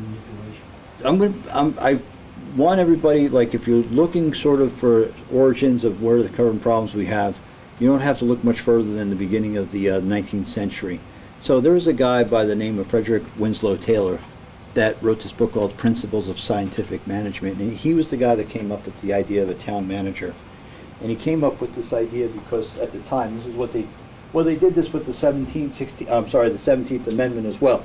manipulation? I want everybody, like, if you're looking sort of for origins of where the current problems we have, you don't have to look much further than the beginning of the 19th century. So there was a guy by the name of Frederick Winslow Taylor that wrote this book called Principles of Scientific Management, and he was the guy that came up with the idea of a town manager. And he came up with this idea because at the time, this is what they did this with the 17th Amendment as well,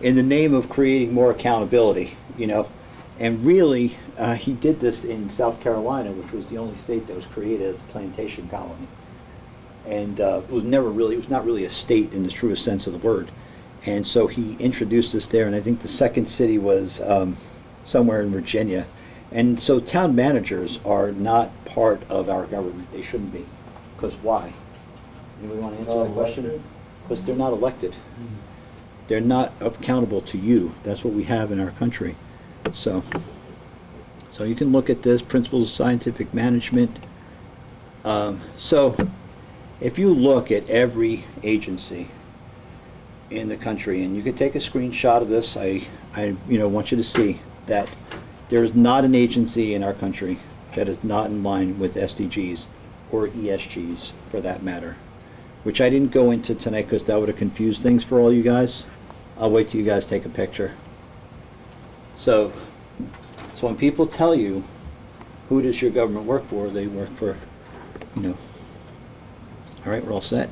in the name of creating more accountability, you know. And really, he did this in South Carolina, which was the only state that was created as a plantation colony. And it was not really a state in the truest sense of the word. And so he introduced this there, and I think the second city was somewhere in Virginia. And so town managers are not part of our government. They shouldn't be. Because why? Anybody want to answer that question? Because they're not elected. They're not accountable to you. That's what we have in our country. So you can look at this, Principles of Scientific Management. So if you look at every agency in the country, and you could take a screenshot of this, I want you to see that there is not an agency in our country that is not in line with SDGs or ESGs for that matter, which I didn't go into tonight because that would have confused things for all you guys. I'll wait till you guys take a picture. So when people tell you, who does your government work for, they work for, you know. All right, we're all set.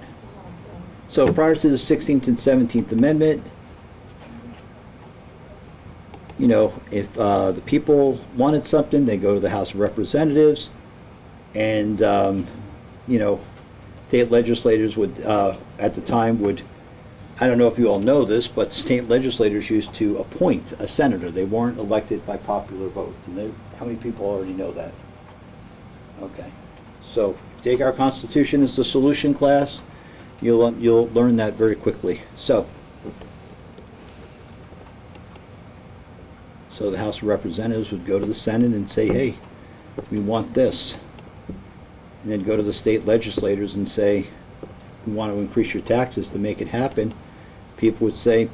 So prior to the 16th and 17th Amendment, you know, if the people wanted something, they go to the House of Representatives, and you know, state legislators would, at the time, would, I don't know if you all know this, but state legislators used to appoint a senator. They weren't elected by popular vote. How many people already know that? Okay. So take our Constitution as the solution class, you'll learn that very quickly. So the House of Representatives would go to the Senate and say, hey, we want this. And then go to the state legislators and say, we want to increase your taxes to make it happen. People would say,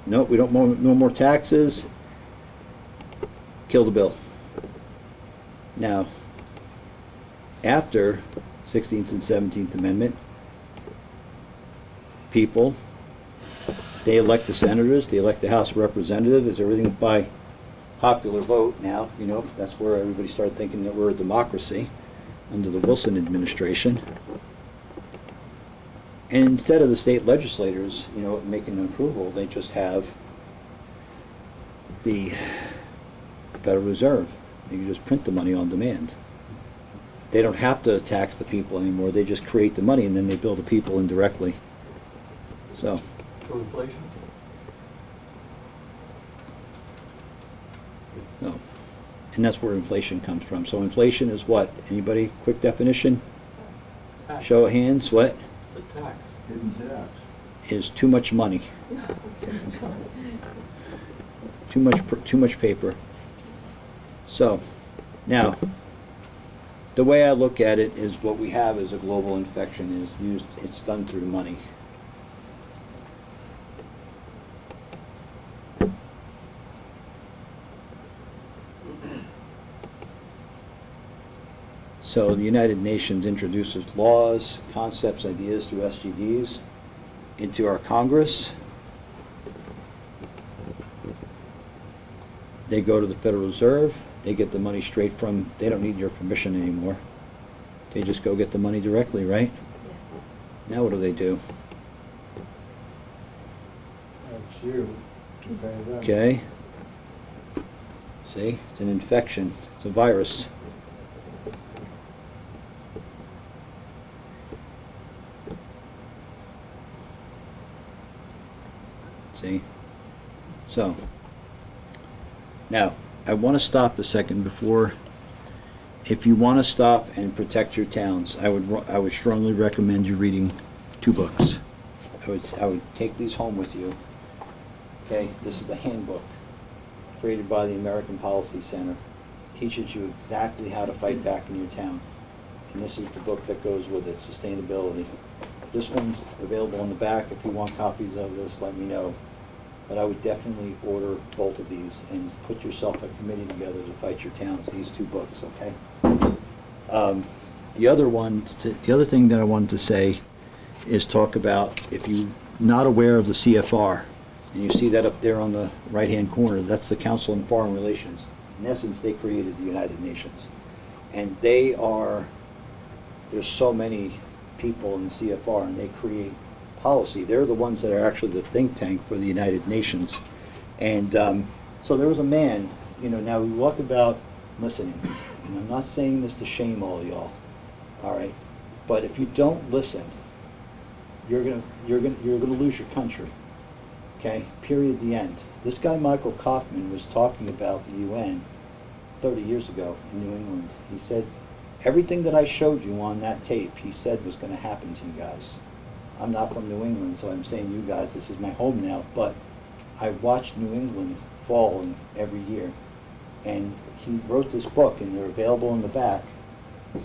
no, we don't want no more taxes. Kill the bill. Now, after 16th and 17th Amendment, people, they elect the senators, they elect the House of Representatives, everything by popular vote now. You know, that's where everybody started thinking that we're a democracy under the Wilson administration. And instead of the state legislators, you know, making an approval, they just have the Federal Reserve. They can just print the money on demand. They don't have to tax the people anymore. They just create the money and then they bill the people indirectly. So inflation? No. And that's where inflation comes from. So inflation is what? Anybody? Quick definition? Tax. Show of hands. What? It's a tax. Hidden tax. Is too much money. Too much paper. So now the way I look at it is what we have as a global infection is used, it's done through money. So the United Nations introduces laws, concepts, ideas through SDGs into our Congress. They go to the Federal Reserve. They get the money straight from, they don't need your permission anymore. They just go get the money directly, right? Now what do? That's you to pay them. Okay. See, it's an infection. It's a virus. See? So, now, I want to stop a second before, if you want to stop and protect your towns, I would strongly recommend you reading 2 books. I would take these home with you. Okay, this is the handbook created by the American Policy Center. Teaches you exactly how to fight back in your town. And this is the book that goes with it, Sustainability. This one's available in the back. If you want copies of this, let me know. but I would definitely order both of these and put yourself a committee together to fight your towns, these two books, okay? The other thing that I wanted to say is talk about, if you're not aware of the CFR, and you see that up there on the right-hand corner, that's the Council on Foreign Relations. In essence, they created the United Nations. And there's so many people in the CFR, and they create policy. They're the ones that are actually the think tank for the United Nations. And so there was a man, now we talk about listening. And I'm not saying this to shame all y'all, all right? But if you don't listen, you're gonna lose your country, okay? Period, the end. This guy, Michael Kaufman, was talking about the UN 30 years ago in New England. He said, everything that I showed you on that tape, he said was gonna happen to you guys. I'm not from New England, so I'm saying you guys, this is my home now, but I watched New England fall every year. And he wrote this book, and they're available in the back.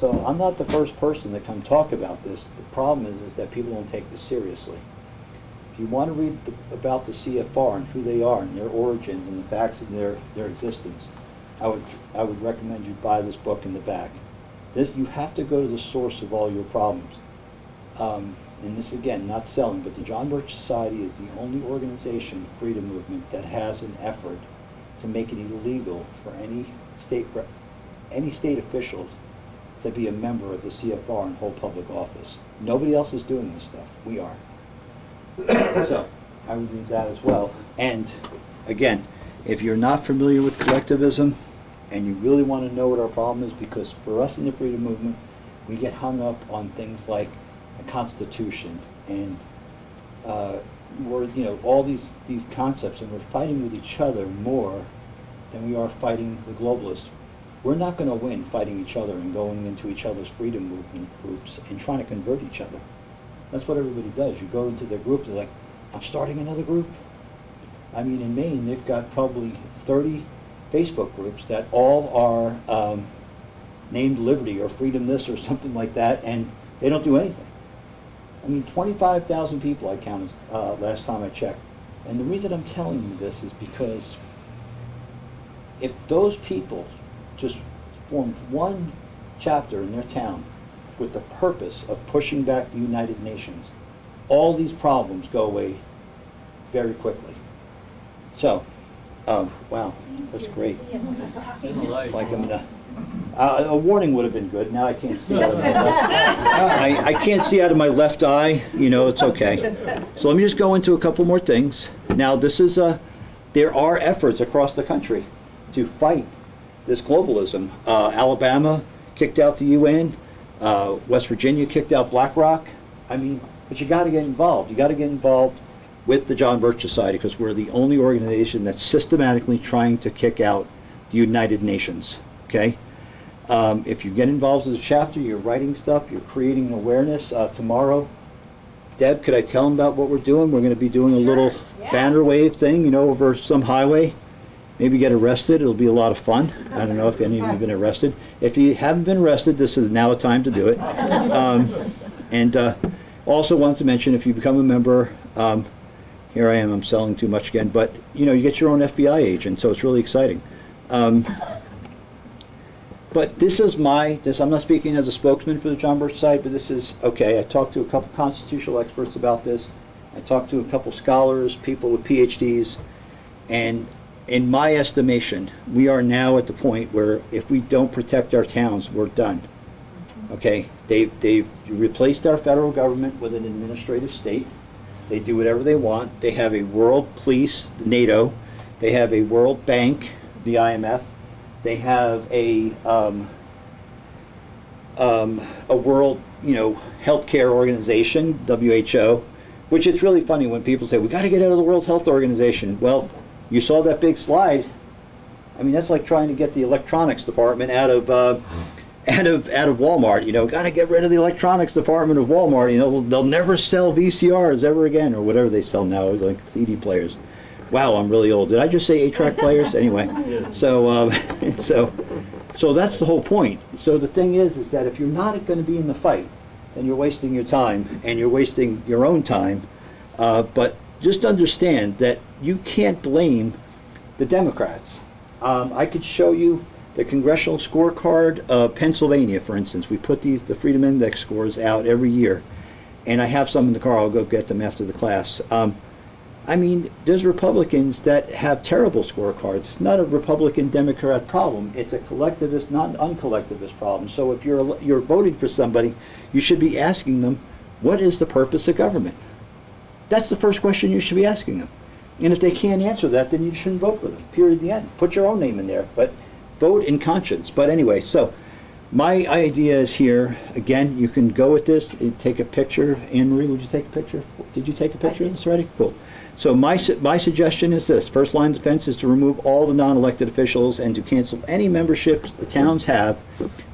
So I'm not the first person to come talk about this. The problem is that people don't take this seriously. If you want to read about the CFR and who they are and their origins and the facts of their existence, I would recommend you buy this book in the back. You have to go to the source of all your problems. And this, again, not selling, but the John Birch Society is the only organization, freedom movement, that has an effort to make it illegal for any state officials to be a member of the CFR and hold public office. Nobody else is doing this stuff. We are. So I would read that as well. And again, if you're not familiar with collectivism and you really want to know what our problem is, because for us in the freedom movement, we get hung up on things like a constitution and all these concepts, and we're fighting with each other more than we are fighting the globalists. We're not going to win fighting each other and going into each other's freedom movement groups and trying to convert each other. That's what everybody does. You go into their group, they're like, I'm starting another group. I mean, in Maine, they've got probably 30 Facebook groups that all are named Liberty or Freedom this or something like that, and they don't do anything. I mean, 25,000 people I counted last time I checked. And the reason I'm telling you this is because if those people just formed one chapter in their town with the purpose of pushing back the United Nations, all these problems go away very quickly. So, wow, that's great. It's like I'm gonna, a warning would have been good. Now I can't see out of my left I can't see out of my left eye. It's okay. So let me just go into a couple more things. Now this is there are efforts across the country to fight this globalism. Alabama kicked out the UN. West Virginia kicked out BlackRock. I mean, but you got to get involved. You got to get involved with the John Birch Society, because we're the only organization that's systematically trying to kick out the United Nations. Okay? If you get involved as a chapter, you're writing stuff, you're creating awareness. Tomorrow, Deb, could I tell them about what we're doing? We're going to be doing a little banner wave thing, over some highway. Maybe get arrested. It'll be a lot of fun. I don't know if any of you have been arrested. If you haven't been arrested, this is now a time to do it. And also wanted to mention, if you become a member, here I am, I'm selling too much again, but you get your own FBI agent, so it's really exciting. But this is I'm not speaking as a spokesman for the John Birch Society, but this is, okay, I talked to a couple constitutional experts about this. I talked to a couple scholars, people with PhDs, and in my estimation, we are now at the point where if we don't protect our towns, we're done. Okay, they've replaced our federal government with an administrative state. They do whatever they want. They have a world police, the NATO. They have a World Bank, the IMF. They have a world, healthcare organization, WHO, which is really funny when people say, we got to get out of the World Health Organization. Well, you saw that big slide. I mean, that's like trying to get the electronics department out of Walmart. Got to get rid of the electronics department of Walmart. They'll never sell VCRs ever again, or whatever they sell now, like CD players. Wow, I'm really old. Did I just say 8-track players? Anyway, so so that's the whole point. So the thing is that if you're not going to be in the fight, then you're wasting your time, and you're wasting your own time. But just understand that you can't blame the Democrats. I could show you the congressional scorecard of Pennsylvania, for instance. We put the Freedom Index scores out every year, and I have some in the car. I'll go get them after the class. I mean, there's Republicans that have terrible scorecards. It's not a Republican-Democrat problem. It's a collectivist, not an uncollectivist problem. So if you're voting for somebody, you should be asking them, what is the purpose of government? That's the first question you should be asking them. And if they can't answer that, then you shouldn't vote for them, period, the end. Put your own name in there, but vote in conscience. But anyway, so my idea is here, again, you can go with this, and take a picture. Anne-Marie, would you take a picture? Did you take a picture of this already? Cool. So my suggestion is this. First line of defense is to remove all the non-elected officials and to cancel any memberships the towns have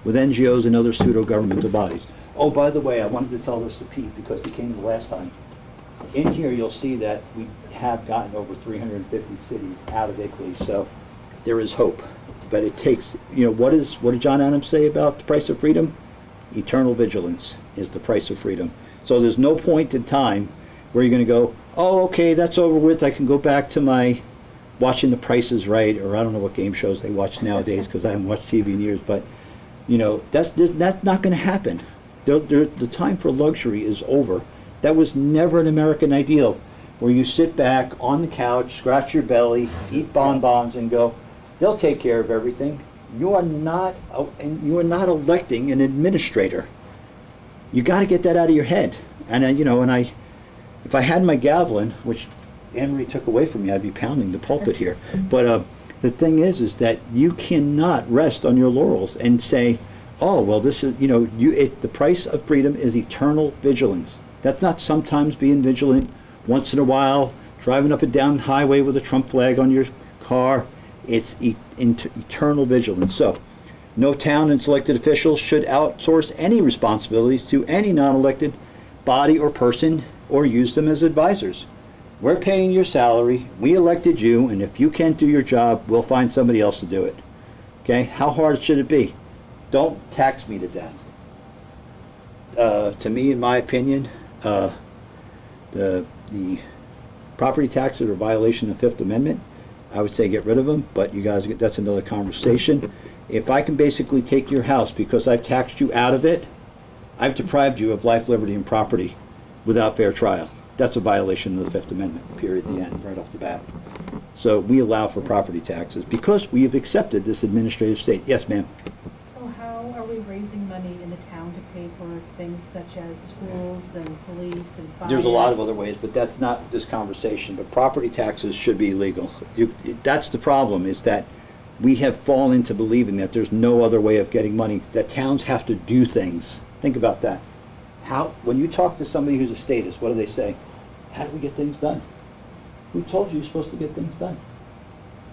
with NGOs and other pseudo-governmental bodies. Oh, by the way, I wanted to tell this to Pete because he came the last time. In here, you'll see that we have gotten over 350 cities out of Italy, so there is hope. But it takes, you know, what did John Adams say about the price of freedom? Eternal vigilance is the price of freedom. So there's no point in time where you're going to go, oh, okay, that's over with. I can go back to my watching The Price is Right, or I don't know what game shows they watch nowadays because I haven't watched TV in years. But, you know, that's not going to happen. The time for luxury is over. That was never an American ideal, where you sit back on the couch, scratch your belly, eat bonbons, and go, they'll take care of everything. You are not electing an administrator. You got to get that out of your head. And you know, if I had my javelin, which Anne-Marie took away from me, I'd be pounding the pulpit here. But the thing is that you cannot rest on your laurels and say, oh, well, this is, you know, the price of freedom is eternal vigilance. That's not sometimes being vigilant, once in a while, driving up and down the highway with a Trump flag on your car. It's eternal vigilance. So, no town and elected officials should outsource any responsibilities to any non-elected body or person or use them as advisors. We're paying your salary, we elected you, and if you can't do your job, we'll find somebody else to do it. Okay? How hard should it be? Don't tax me to death. To me, in my opinion, the property taxes are a violation of the Fifth Amendment. I would say get rid of them, but you guys, that's another conversation. If I can basically take your house because I've taxed you out of it, I've deprived you of life, liberty, and property without fair trial. That's a violation of the Fifth Amendment, period, the end, right off the bat. So we allow for property taxes because we have accepted this administrative state. Yes, ma'am? So how are we raising money in the town to pay for things such as schools and police and fire? There's a lot of other ways, but that's not this conversation. But property taxes should be illegal. That's the problem, is that we have fallen into believing that there's no other way of getting money, that towns have to do things. Think about that. When you talk to somebody who's a statist, what do they say? How do we get things done? Who told you you're supposed to get things done?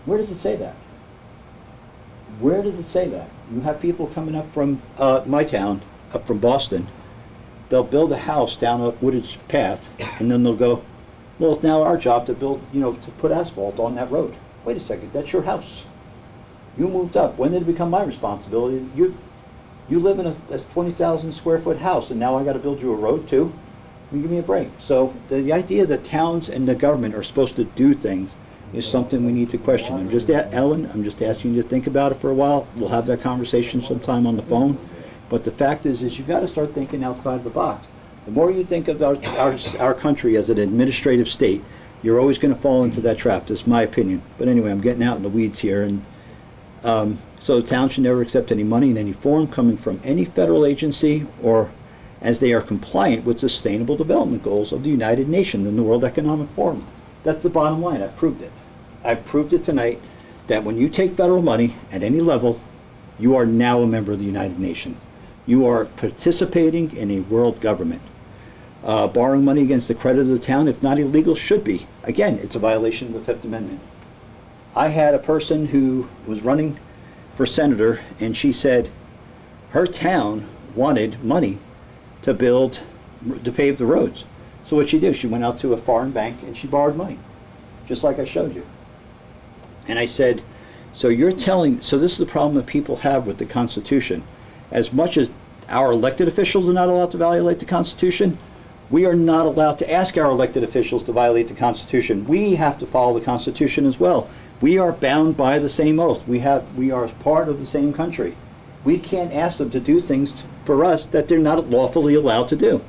Where does it say that? Where does it say that? You have people coming up from my town, up from Boston. They'll build a house down a wooded path, and then they'll go, well, it's now our job to build, you know, to put asphalt on that road. Wait a second, that's your house. You moved up. When did it become my responsibility? You live in a 20,000 square foot house, and now I got to build you a road too? You give me a break. So the idea that towns and the government are supposed to do things is something we need to question. Ellen, I'm just asking you to think about it for a while. We'll have that conversation sometime on the phone. But the fact is you've got to start thinking outside the box. The more you think of our country as an administrative state, you're always going to fall into that trap. That's my opinion. But anyway, I'm getting out in the weeds here. And so the town should never accept any money in any form coming from any federal agency or as they are compliant with Sustainable Development Goals of the United Nations and the World Economic Forum. That's the bottom line. I've proved it. I've proved it tonight that when you take federal money at any level, you are now a member of the United Nations. You are participating in a world government. Borrowing money against the credit of the town, if not illegal, should be. Again, it's a violation of the Fifth Amendment. I had a person who was running for senator, and she said her town wanted money to pave the roads. So what she did, she went out to a foreign bank and she borrowed money, just like I showed you. And I said, so this is the problem that people have with the Constitution. As much as our elected officials are not allowed to violate the Constitution, We are not allowed to ask our elected officials to violate the Constitution. We have to follow the Constitution as well. We are bound by the same oath. We are part of the same country. We can't ask them to do things for us that they're not lawfully allowed to do.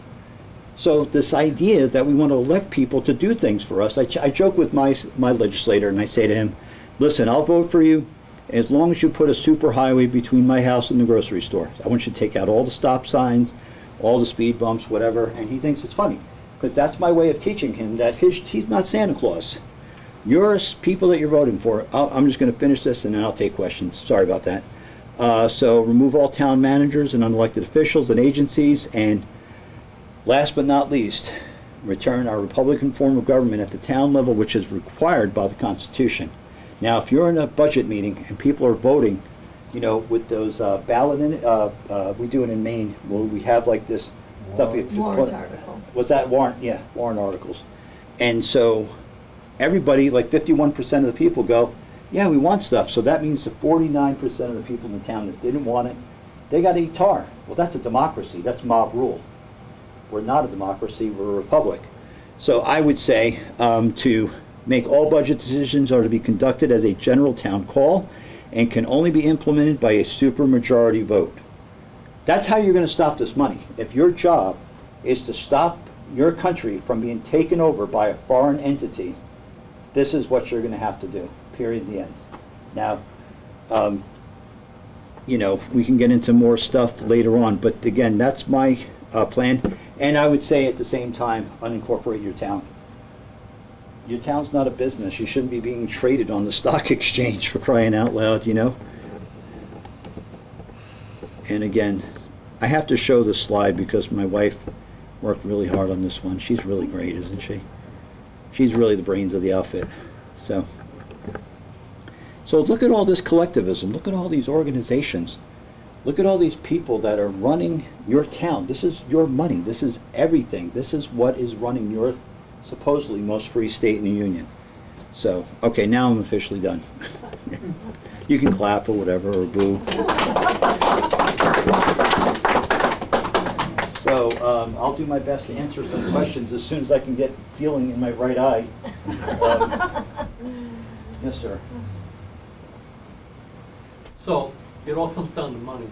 So this idea that we want to elect people to do things for us, I joke with my legislator and I say to him, listen, I'll vote for you as long as you put a super highway between my house and the grocery store. I want you to take out all the stop signs, all the speed bumps, whatever. And he thinks it's funny because that's my way of teaching him that he's not Santa Claus. Your people that you're voting for, I'm just going to finish this and then I'll take questions. Sorry about that. So remove all town managers and unelected officials and agencies, and last but not least, return our Republican form of government at the town level, which is required by the Constitution. Now, if you're in a budget meeting and people are voting, you know, with those ballot in it, we do it in Maine, where we have like this stuff. Warrant article. Was that warrant? Yeah, warrant articles. And so everybody, like 51% of the people go, yeah, we want stuff. So that means the 49% of the people in the town that didn't want it, they got to eat tar. Well, that's a democracy. That's mob rule. We're not a democracy. We're a republic. So I would say to make all budget decisions are to be conducted as a general town call and can only be implemented by a supermajority vote. That's how you're going to stop this money. If your job is to stop your country from being taken over by a foreign entity, this is what you're going to have to do, period, the end. Now, you know, we can get into more stuff later on, but again, that's my plan. And I would say at the same time, unincorporate your town. Your town's not a business. You shouldn't be being traded on the stock exchange, for crying out loud, you know. And again, I have to show this slide because my wife worked really hard on this one. She's really great, isn't she? She's really the brains of the outfit. So look at all this collectivism. Look at all these organizations. Look at all these people that are running your town. This is your money. This is everything. This is what is running your supposedly most free state in the union. So, okay, now I'm officially done. You can clap or whatever, or boo. So, I'll do my best to answer some questions as soon as I can get feeling in my right eye. Yes, sir. So, it all comes down to money.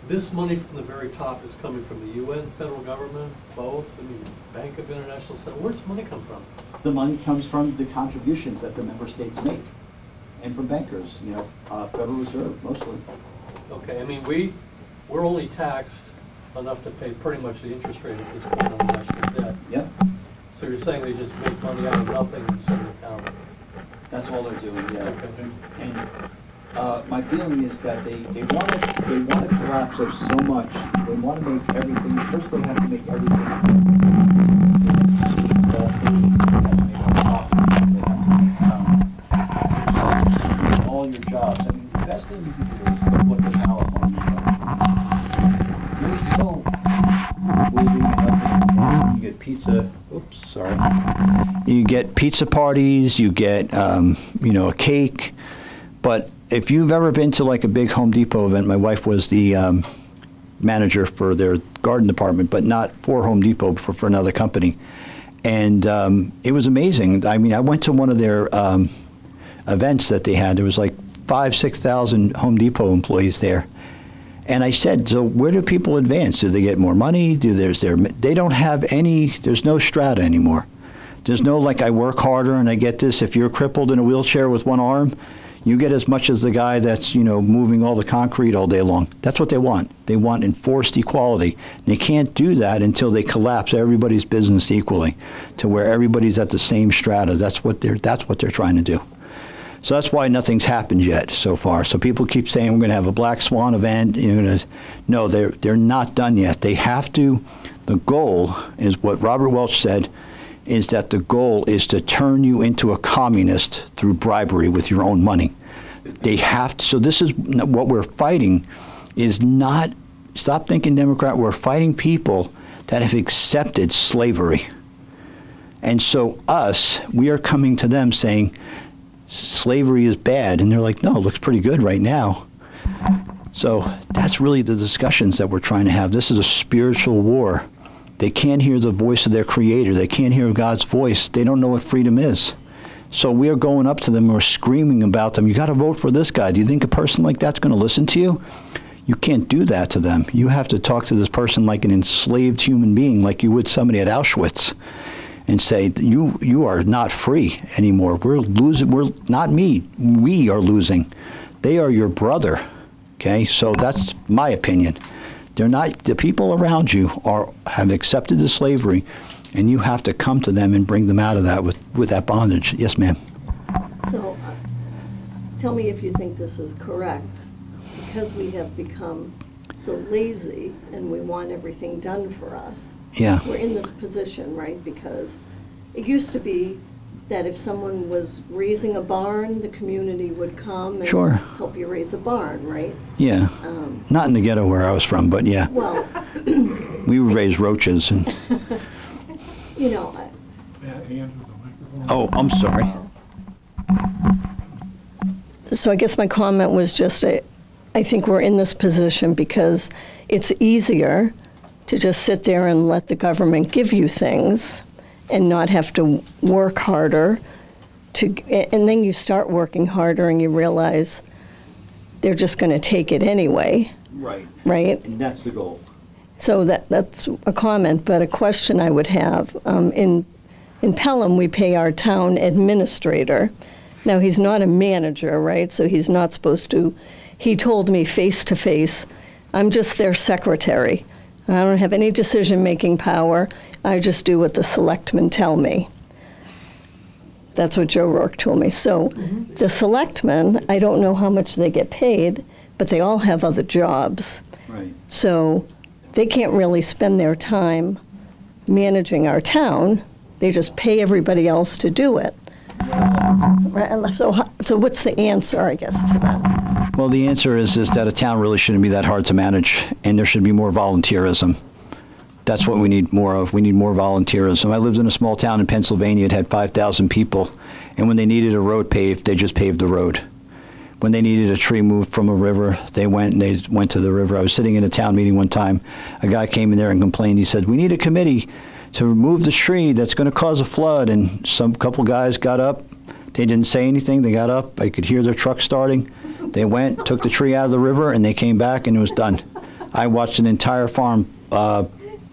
This money from the very top is coming from the UN, federal government, both. I mean, Bank of International Settlement. Where's the money come from? The money comes from the contributions that the member states make, and from bankers, you know, Federal Reserve mostly. Okay, I mean, we're only taxed enough to pay pretty much the interest rate at this point on the national debt. Yep, So you're saying they just make money out of nothing and send it account? that's all they're doing, yeah. Okay. And my feeling is that they want to collapse us so much. They want to make everything. First, they have to make everything. All your jobs. I mean, the best thing you can do is look at California. There's no waving up. You get pizza. Oops, sorry. You get pizza parties. You get you know, a cake. But if you've ever been to like a big Home Depot event, my wife was the manager for their garden department, but not for Home Depot, for another company. And it was amazing. I mean, I went to one of their events that they had. There was like 5,000 to 6,000 Home Depot employees there. And I said, so where do people advance? Do they get more money? They don't have any, there's no strata anymore. There's no like, I work harder and I get this. If you're crippled in a wheelchair with one arm, you get as much as the guy that's, you know, moving all the concrete all day long. That's what they want. They want enforced equality. They can't do that until they collapse everybody's business equally to where everybody's at the same strata. That's what they're trying to do. So that's why nothing's happened yet so far. So people keep saying we're going to have a black swan event. No, they're not done yet. They have to. The goal is what Robert Welch said, is that the goal is to turn you into a communist through bribery with your own money. They have to, so this is what we're fighting, is not, stop thinking Democrat, we're fighting people that have accepted slavery. And so we are coming to them saying slavery is bad, and they're like, no, it looks pretty good right now. So that's really the discussions that we're trying to have. This is a spiritual war They can't hear the voice of their Creator. They can't hear God's voice. They don't know what freedom is. So we are going up to them and we're screaming about them. You got to vote for this guy. Do you think a person like that's going to listen to you? You can't do that to them. You have to talk to this person like an enslaved human being, like you would somebody at Auschwitz, and say, you are not free anymore. We're losing. We're not me. We are losing. They are your brother. Okay, so that's my opinion. They're not, the people around you have accepted the slavery, and you have to come to them and bring them out of that with that bondage. Yes, ma'am. So, tell me if you think this is correct. Because we have become so lazy and we want everything done for us. Yeah. We're in this position, right? Because it used to be that if someone was raising a barn, the community would come and Sure. help you raise a barn, right? Yeah. Not in the ghetto where I was from, but yeah. Well, We would raise roaches and. you know, Oh, I'm sorry. so I guess my comment was just, I think we're in this position because it's easier to just sit there and let the government give you things and not have to work harder and then you start working harder and you realize they're just going to take it anyway. Right. Right? And that's the goal. So that's a comment, but a question I would have. In Pelham, we pay our town administrator. Now, he's not a manager, right? So he's not supposed to. He told me face to face, I'm just their secretary. I don't have any decision-making power. I just do what the selectmen tell me. That's what Joe Rourke told me. So the selectmen, I don't know how much they get paid, but they all have other jobs. Right. So they can't really spend their time managing our town. They just pay everybody else to do it. Right? So what's the answer, I guess, to that? Well, the answer is that a town really shouldn't be that hard to manage, and there should be more volunteerism. That's what we need more of. We need more volunteerism. I lived in a small town in Pennsylvania. It had 5,000 people, and when they needed a road paved, they just paved the road. When they needed a tree moved from a river, they went to the river. I was sitting in a town meeting one time. A guy came in there and complained. He said, "We need a committee to remove the tree that's going to cause a flood." And couple guys got up. They didn't say anything. They got up. I could hear their truck starting. They went, took the tree out of the river, and they came back, and it was done. I watched an entire farm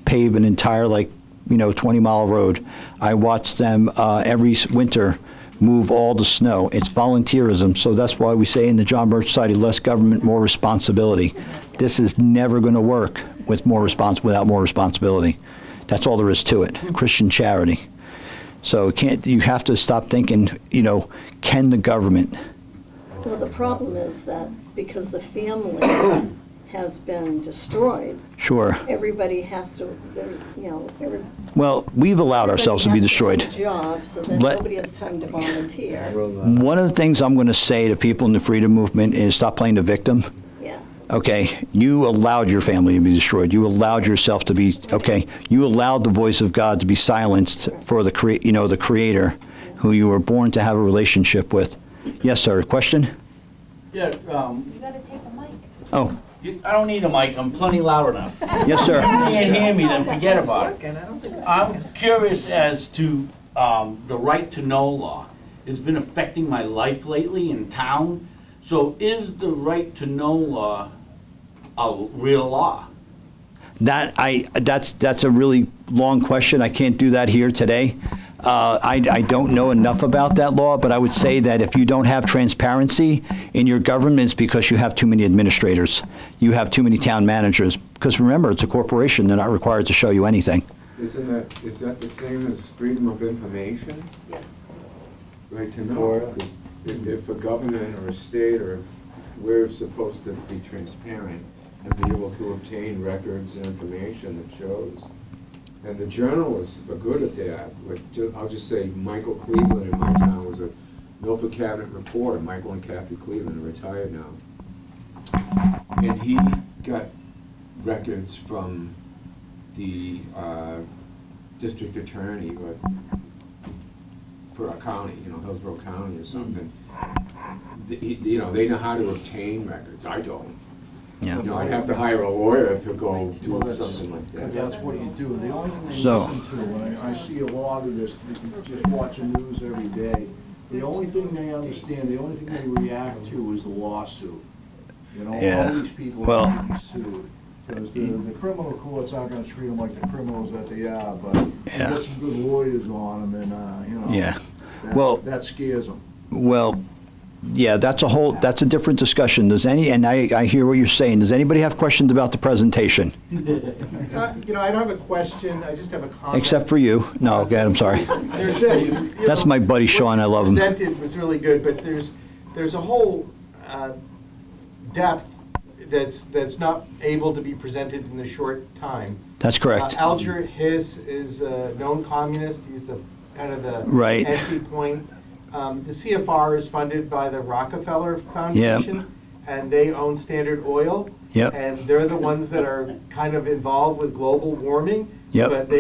pave an entire 20-mile road. I watched them every winter move all the snow. It's volunteerism, so that's why we say in the John Birch Society, less government, more responsibility. This is never going to work without more responsibility. That's all there is to it. Christian charity. So you have to stop thinking, can the government? Well, the problem is that because the family has been destroyed. Sure. Everybody has to, Well, we've allowed ourselves to be destroyed. Job, so then nobody has time to volunteer. One of the things I'm going to say to people in the freedom movement is stop playing the victim. Yeah. Okay, you allowed your family to be destroyed. You allowed yourself to be, you allowed the voice of God to be silenced for the Creator, who you were born to have a relationship with. Yes, sir. Question? Yeah, You gotta take the mic. Oh, I don't need a mic, I'm plenty loud enough. yes, sir. If you can't hear me, then forget about it. I'm curious as to the right to know law. It's been affecting my life lately in town. So is the right to know law a real law? That's a really long question. I can't do that here today. I don't know enough about that law, but I would say that if you don't have transparency in your government, it's because you have too many administrators. You have too many town managers. Because remember, it's a corporation. They're not required to show you anything. Is that the same as freedom of information? Yes. Right to know, because if a government or a state we're supposed to be transparent and be able to obtain records and information that shows. And the journalists are good at that. I'll just say Michael Cleveland in my town was a Milford Cabinet reporter. Michael and Kathy Cleveland are retired now. And he got records from the district attorney for a county, Hillsborough County or something. They know how to obtain records. I don't. Yeah. You know, I'd have to hire a lawyer to go do Well, that's- something like that. That's what you do. The only thing they So- listen to, and I see a lot of this, just watching news every day, the only thing they understand, the only thing they react to is the lawsuit. You know, Yeah. all these people Well- are being sued. Because the criminal courts aren't gonna treat them like the criminals that they are, but you Yeah. get some good lawyers on them and, you know. Yeah. Well- That scares them. Well, yeah, that's a different discussion. And I hear what you're saying. Does anybody have questions about the presentation? You know, I don't have a question, I just have a comment. Except for you. No, okay, I'm sorry. That's my buddy Sean, I love him. What you presented was really good, but there's a whole depth that's not able to be presented in a short time. That's correct. Alger Hiss is a known communist, he's the kind of the Right. entry point. The CFR is funded by the Rockefeller Foundation, and they own Standard Oil. Yep. And they're the ones that are kind of involved with global warming. Yep. But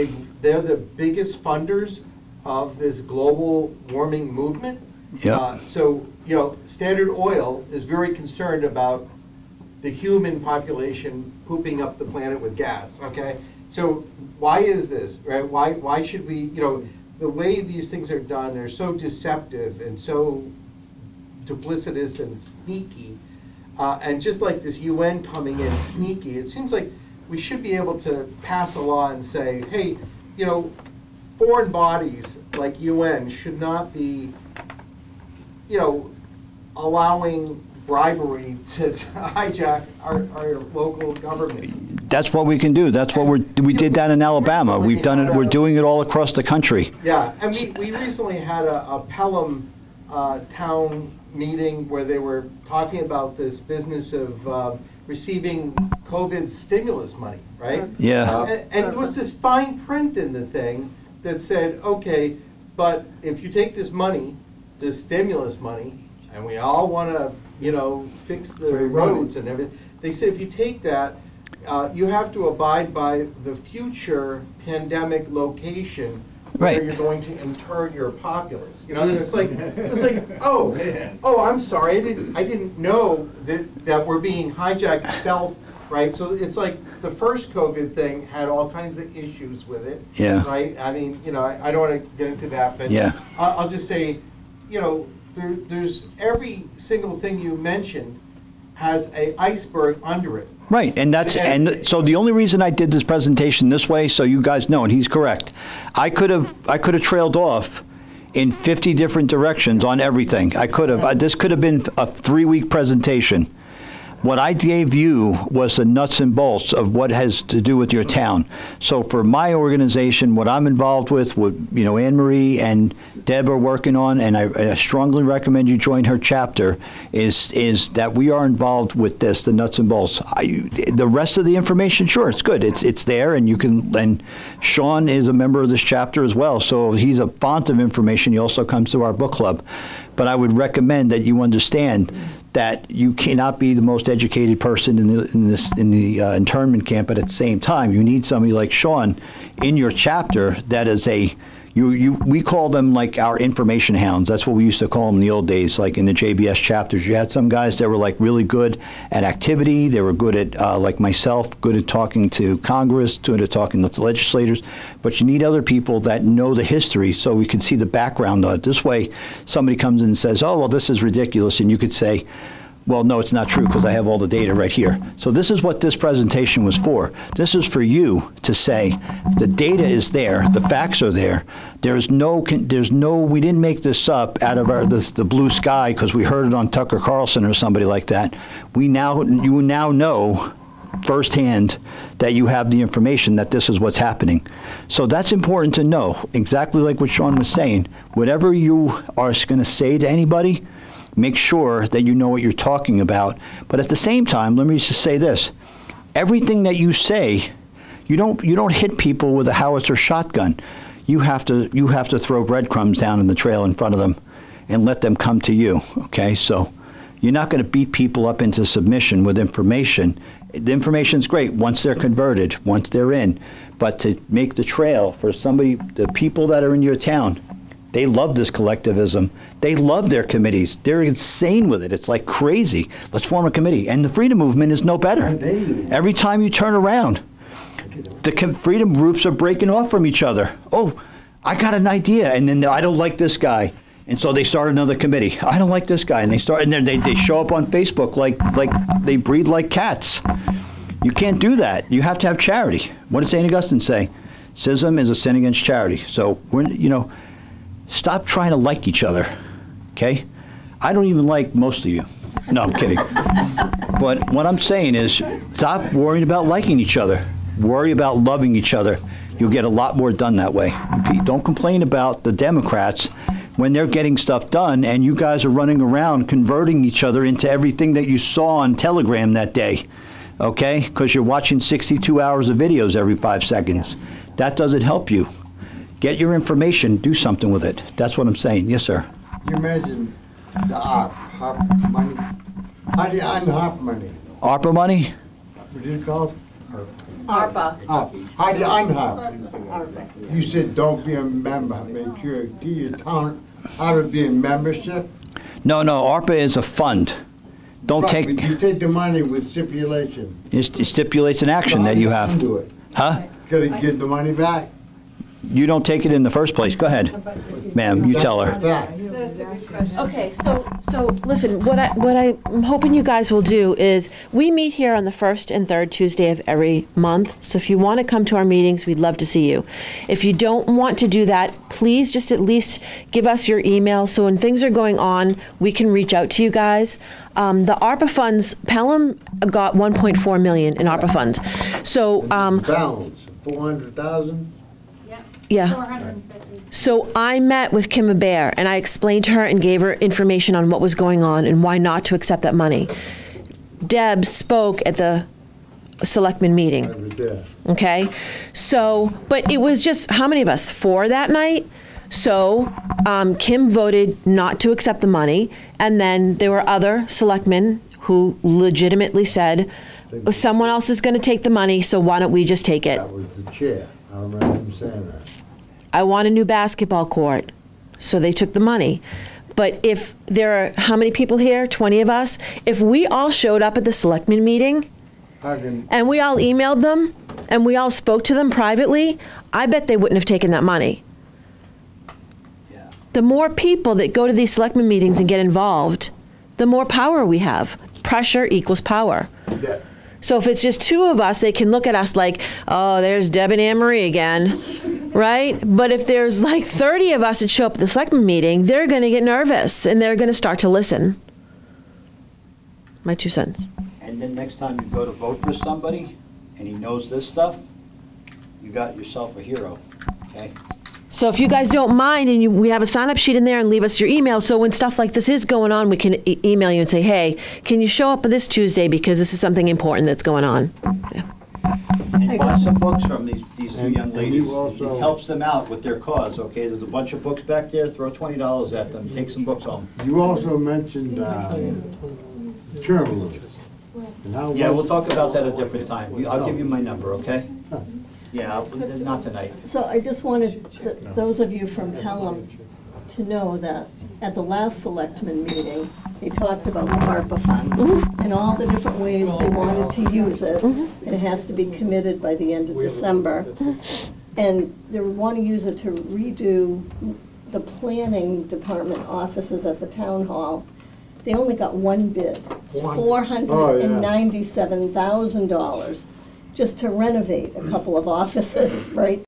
they're the biggest funders of this global warming movement. Yep. So, you know, Standard Oil is very concerned about the human population pooping up the planet with gas, okay? So why is this, right? Why should we, you know, the way these things are done are so deceptive and so duplicitous and sneaky. And just like this UN coming in sneaky, it seems like we should be able to pass a law and say, hey, you know, foreign bodies like UN should not be, you know, allowing bribery to hijack our local government. That's what we can do. That's what we did that in Alabama. We've done it. We're doing it all across the country. Yeah, and we recently had a Pelham town meeting where they were talking about this business of receiving COVID stimulus money, right? Yeah. And there was this fine print in the thing that said, okay, but if you take this money, this stimulus money, and we all want to, you know, fix the roads and everything, they said if you take that, you have to abide by the future pandemic location where Right. you're going to intern your populace. You know, and it's like, oh, I'm sorry, I didn't know that we're being hijacked stealth, right? So it's like the first COVID thing had all kinds of issues with it. Yeah. Right? I mean, you know, I don't want to get into that, but Yeah. I'll just say, you know, there's every single thing you mentioned has a iceberg under it. Right, and so the only reason I did this presentation this way, so you guys know, and he's correct, I could have trailed off in 50 different directions on everything. I could have. This could have been a 3-week presentation. What I gave you was the nuts and bolts of what has to do with your town. So for my organization, what I'm involved with, what you know, Anne Marie and Deb are working on, and I strongly recommend you join her chapter, is that we are involved with this, the nuts and bolts. The rest of the information, sure, it's good. It's there, and you can. And Sean is a member of this chapter as well, so he's a font of information. He also comes to our book club. But I would recommend that you understand that you cannot be the most educated person in the internment camp, but at the same time, you need somebody like Sean in your chapter that is we call them like our information hounds. That's what we used to call them in the old days, like in the JBS chapters. You had some guys that were like really good at activity. They were good at, like myself, good at talking to Congress, good at talking to legislators. But you need other people that know the history so we can see the background of it. This way, somebody comes in and says, oh, well, this is ridiculous. And you could say, well, no, it's not true because I have all the data right here. So this is what this presentation was for. This is for you to say the data is there, the facts are there. We didn't make this up out of the blue sky because we heard it on Tucker Carlson or somebody like that. You now know firsthand that you have the information that this is what's happening. So that's important to know, exactly like what Sean was saying. Whatever you are going to say to anybody, make sure that you know what you're talking about. But at the same time, let me just say this. Everything that you say, you don't hit people with a howitzer shotgun. You have to throw breadcrumbs down in the trail in front of them and let them come to you, okay? So you're not going to beat people up into submission with information. The information's great once they're converted, once they're in. But to make the trail for somebody, the people that are in your town, They love this collectivism. They love their committees. They're insane with it. It's like crazy. Let's form a committee. And the freedom movement is no better. Every time you turn around, the freedom groups are breaking off from each other. Oh, I got an idea, and then I don't like this guy. And so they start another committee. I don't like this guy. And then they show up on Facebook like they breed like cats. You can't do that. You have to have charity. What did St. Augustine say? Schism is a sin against charity. So, stop trying to like each other, okay? I don't even like most of you. No, I'm kidding. But what I'm saying is, stop worrying about liking each other. Worry about loving each other. You'll get a lot more done that way. Don't complain about the Democrats when they're getting stuff done and you guys are running around converting each other into everything that you saw on Telegram that day, okay? Because you're watching 62 hours of videos every 5 seconds. That doesn't help you. Get your information, do something with it. That's what I'm saying. Yes, sir. You mentioned the ARP money. How do you earn ARP money? ARPA money? What do you call it? ARPA. How do you earn ARPA? You said don't be a member. Make sure you give your town how to be a membership. No, ARPA is a fund. Don't Right, take. but you take the money with stipulation. It stipulates an action that you have. Do it. Huh? Could it get the money back? You don't take it in the first place. Go ahead, ma'am. You tell her. Back. Okay, so listen, what I'm hoping you guys will do is, we meet here on the first and third Tuesday of every month, so if you want to come to our meetings, we'd love to see you. If you don't want to do that, please just at least give us your email, so when things are going on, we can reach out to you guys. The ARPA funds, Pelham got 1.4 million in ARPA funds. So, Balance, 400,000? yeah. 450. So I met with Kim Bear and I explained to her and gave her information on what was going on and why not to accept that money. Deb spoke at the selectmen I meeting, was there. okay? So, but it was just, how many of us? 4 that night? So Kim voted not to accept the money, and then there were other selectmen who legitimately said, someone else is going to take the money, so why don't we just take it? That was the chair. I remember him saying that. I want a new basketball court. So they took the money. But if there are, how many people here? 20 of us? If we all showed up at the selectmen meeting How can, and we all emailed them and we all spoke to them privately, I bet they wouldn't have taken that money. Yeah. The more people that go to these selectmen meetings and get involved, the more power we have. Pressure equals power. yeah. So if it's just 2 of us, they can look at us like, oh, there's Deb and Anne Marie again, right? But if there's like 30 of us that show up at the selectmen meeting, they're going to get nervous and they're going to start to listen. My 2 cents. And then next time you go to vote for somebody and he knows this stuff, you got yourself a hero, okay? So if you guys don't mind, and we have a sign-up sheet in there, and leave us your email, so when stuff like this is going on, we can email you and say, hey, can you show up this Tuesday because this is something important that's going on. Yeah. And buy some books from these 2 young And ladies. you also- It helps them out with their cause, okay? There's a bunch of books back there, throw $20 at them, take some books home. You also mentioned term limits. And how Yeah, much- we'll talk about that a different time. I'll give you my number, okay? Yeah, not tonight. So I just wanted those of you from Pelham to know that at the last selectmen meeting, they talked about the ARPA funds and all the different ways they wanted to use it. It has to be committed by the end of December. And they want to use it to redo the planning department offices at the town hall. They only got 1 bid. It's $497,000 just to renovate a couple of offices, right?